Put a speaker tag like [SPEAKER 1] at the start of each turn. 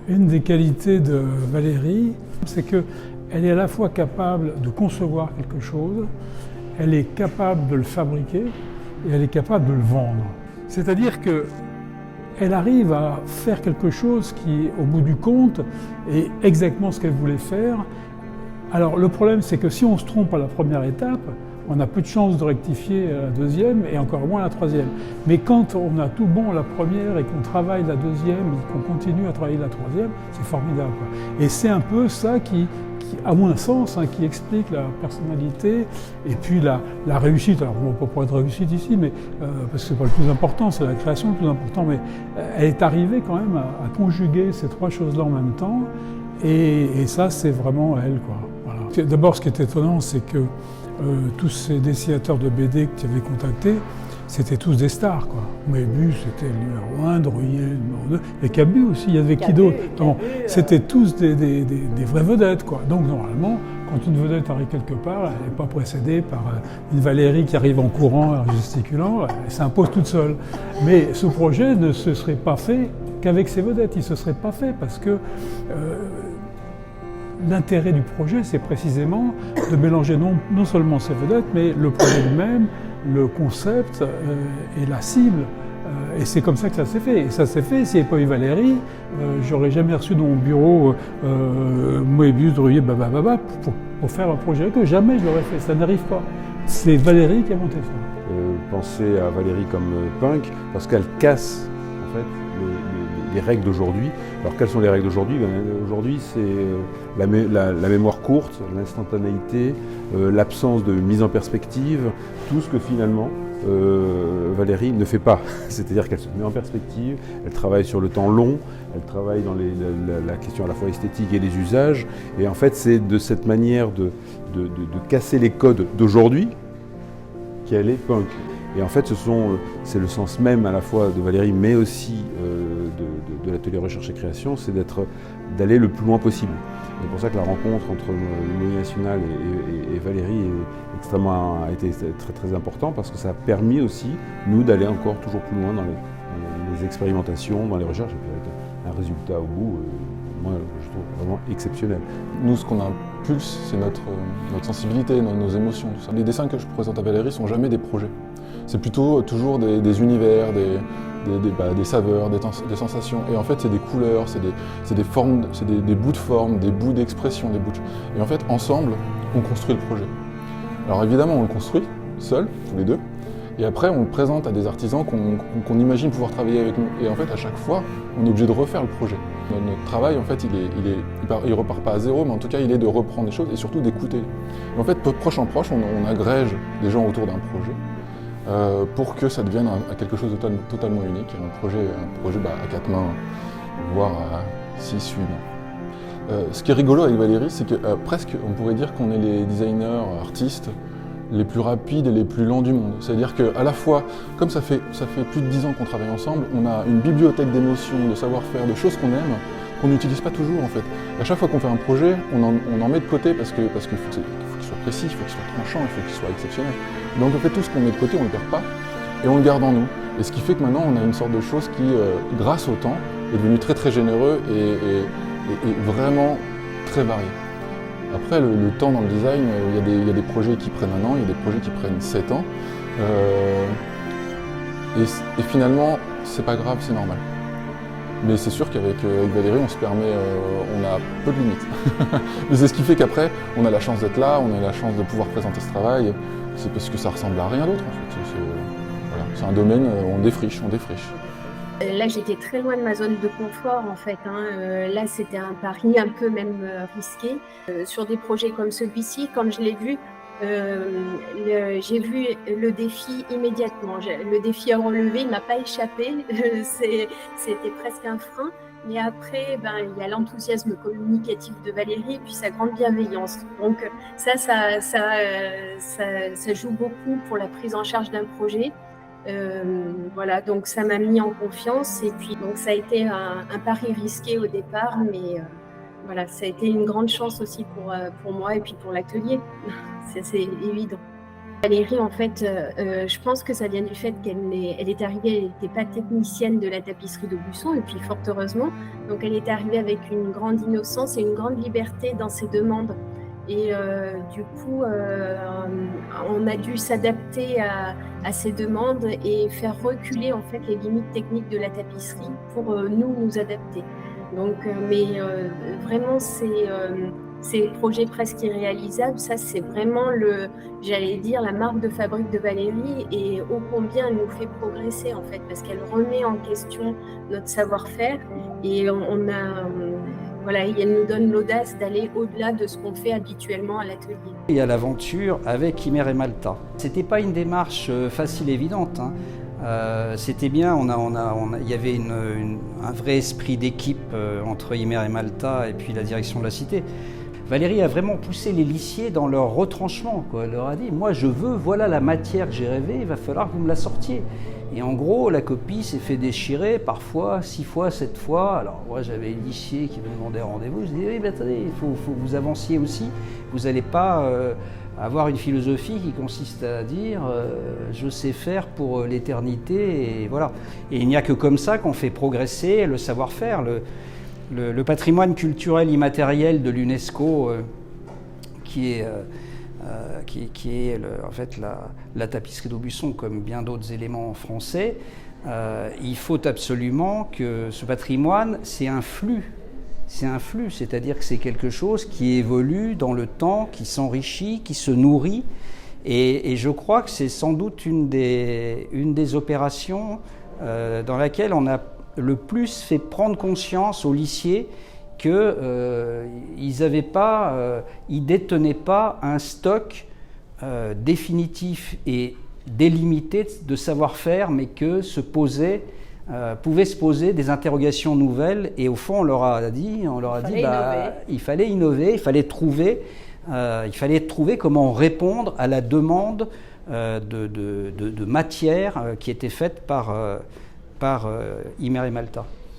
[SPEAKER 1] Une des qualités de Valérie, c'est qu'elle est à la fois capable de concevoir quelque chose, elle est capable de le fabriquer et elle est capable de le vendre. C'est-à-dire qu'elle arrive à faire quelque chose qui, au bout du compte, est exactement ce qu'elle voulait faire. Alors le problème, c'est que si on se trompe à la première étape, on a peu de chances de rectifier à la deuxième et encore moins à la troisième. Mais quand on a tout bon à la première et qu'on travaille la deuxième et qu'on continue à travailler la troisième, c'est formidable, quoi. Et c'est un peu ça qui a moins sens, hein, qui explique la personnalité et puis la réussite. Alors on ne peut pas être réussite ici, mais, parce que c'est pas le plus important, c'est la création le plus important, mais elle est arrivée quand même à conjuguer ces trois choses-là en même temps et ça c'est vraiment elle, quoi. Voilà. D'abord ce qui est étonnant, c'est que tous ces dessinateurs de BD que tu avais contactés, c'était tous des stars, quoi. Moebius, c'était le numéro 1, Druillet, le numéro 2, et Cabu aussi, il y avait qui d'autre? C'était tous des vraies vedettes, quoi. Donc normalement, quand une vedette arrive quelque part, elle n'est pas précédée par une Valérie qui arrive en courant, en gesticulant, elle s'impose toute seule. Mais ce projet ne se serait pas fait qu'avec ces vedettes, il ne se serait pas fait parce que l'intérêt du projet, c'est précisément de mélanger non seulement ces vedettes, mais le projet lui-même, le concept et la cible. Et c'est comme ça que ça s'est fait. Et ça s'est fait, s'il n'y avait pas eu Valérie, j'aurais jamais reçu dans mon bureau Moebius, Druillet, pour faire un projet avec eux. Jamais je l'aurais fait, ça n'arrive pas. C'est Valérie qui a monté ça.
[SPEAKER 2] Pensez à Valérie comme punk, parce qu'elle casse en fait les règles d'aujourd'hui. Alors quelles sont les règles d'aujourd'hui? Aujourd'hui c'est la mémoire courte, l'instantanéité, l'absence de mise en perspective, tout ce que finalement Valérie ne fait pas. C'est-à-dire qu'elle se met en perspective, elle travaille sur le temps long, elle travaille dans la question à la fois esthétique et les usages. Et en fait c'est de cette manière de casser les codes d'aujourd'hui qu'elle est punk. Et en fait, c'est le sens même à la fois de Valérie, mais aussi de l'atelier recherche et création, c'est d'aller le plus loin possible. C'est pour ça que la rencontre entre le Monument National et Valérie a été très très important, parce que ça a permis aussi, nous, d'aller encore toujours plus loin dans les expérimentations, dans les recherches, et puis avec un résultat au bout, moi, je trouve vraiment exceptionnel.
[SPEAKER 3] Nous, ce qu'on impulse, c'est notre sensibilité, nos émotions, tout ça. Les dessins que je présente à Valérie ne sont jamais des projets. C'est plutôt toujours des univers, des saveurs, des sensations. Et en fait, c'est des couleurs, c'est des formes, c'est des bouts de forme, des bouts d'expression, Et en fait, ensemble, on construit le projet. Alors évidemment, on le construit, seul, tous les deux. Et après, on le présente à des artisans qu'on imagine pouvoir travailler avec nous. Et en fait, à chaque fois, on est obligé de refaire le projet. Notre travail, en fait, il repart pas à zéro, mais en tout cas, il est de reprendre les choses et surtout d'écouter. Et en fait, de proche en proche, on agrège des gens autour d'un projet. Pour que ça devienne quelque chose de totalement unique, un projet à 4 mains, voire à 6, 8 mains. Ce qui est rigolo avec Valérie, c'est que presque on pourrait dire qu'on est les designers, artistes, les plus rapides et les plus lents du monde. C'est-à-dire qu'à la fois, comme ça fait plus de 10 ans qu'on travaille ensemble, on a une bibliothèque d'émotions, de savoir-faire, de choses qu'on aime, qu'on n'utilise pas toujours en fait. À chaque fois qu'on fait un projet, on en met de côté parce qu'il faut qu'il soit précis, il faut qu'il soit tranchant, il faut qu'il soit exceptionnel. Donc en fait, tout ce qu'on met de côté, on ne le perd pas et on le garde en nous. Et ce qui fait que maintenant, on a une sorte de chose qui, grâce au temps, est devenu très très généreux et vraiment très varié. Après, le temps dans le design, il y a des projets qui prennent 1 an, il y a des projets qui prennent 7 ans. Et finalement, c'est pas grave, c'est normal. Mais c'est sûr qu'avec Valérie, on se permet, on a peu de limites. Mais c'est ce qui fait qu'après, on a la chance d'être là, on a la chance de pouvoir présenter ce travail. C'est parce que ça ressemble à rien d'autre en fait. C'est un domaine, on défriche.
[SPEAKER 4] Là, j'étais très loin de ma zone de confort en fait. Là, c'était un pari un peu même risqué. Sur des projets comme celui-ci, quand je l'ai vu, j'ai vu le défi immédiatement. Le défi à relever, il ne m'a pas échappé. C'était presque un frein. Mais après, il y a l'enthousiasme communicatif de Valérie et puis sa grande bienveillance. Donc ça joue beaucoup pour la prise en charge d'un projet. Voilà, donc ça m'a mis en confiance et puis donc ça a été un pari risqué au départ, mais voilà, ça a été une grande chance aussi pour moi et puis pour l'atelier. C'est évident. Valérie, en fait, je pense que ça vient du fait elle est arrivée, elle n'était pas technicienne de la tapisserie d'Aubusson, et puis fort heureusement. Donc elle est arrivée avec une grande innocence et une grande liberté dans ses demandes. Et du coup, on a dû s'adapter à ces demandes et faire reculer en fait les limites techniques de la tapisserie pour nous adapter. Donc, vraiment, ces projets presque irréalisables, ça c'est vraiment j'allais dire, la marque de fabrique de Valérie, et ô combien elle nous fait progresser en fait, parce qu'elle remet en question notre savoir-faire, et voilà, et elle nous donne l'audace d'aller au-delà de ce qu'on fait habituellement à l'atelier.
[SPEAKER 5] Il y a l'aventure avec Imer et Malta. C'était pas une démarche facile et évidente, hein. C'était bien, il y avait un vrai esprit d'équipe entre Imer et Malta et puis la direction de la Cité. Valérie a vraiment poussé les lissiers dans leur retranchement, quoi. Elle leur a dit, moi je veux, voilà la matière que j'ai rêvée, il va falloir que vous me la sortiez. Et en gros, la copie s'est fait déchirer parfois 6 fois, 7 fois. Alors moi j'avais les lissiers qui me demandaient rendez-vous, je disais, oui mais attendez, il faut que vous avanciez aussi, vous n'allez pas avoir une philosophie qui consiste à dire je sais faire pour l'éternité, et voilà. Et il n'y a que comme ça qu'on fait progresser le savoir-faire. Le patrimoine culturel immatériel de l'UNESCO, qui est en fait la tapisserie d'Aubusson, comme bien d'autres éléments français, il faut absolument que ce patrimoine, c'est un flux, c'est-à-dire que c'est quelque chose qui évolue dans le temps, qui s'enrichit, qui se nourrit, et je crois que c'est sans doute une des opérations dans laquelle on a le plus fait prendre conscience aux lissiers qu'ils détenaient pas un stock définitif et délimité de savoir-faire, mais que pouvaient se poser des interrogations nouvelles, et au fond on leur a dit il fallait innover, il fallait trouver comment répondre à la demande de matière qui était faite par Imer et Malta.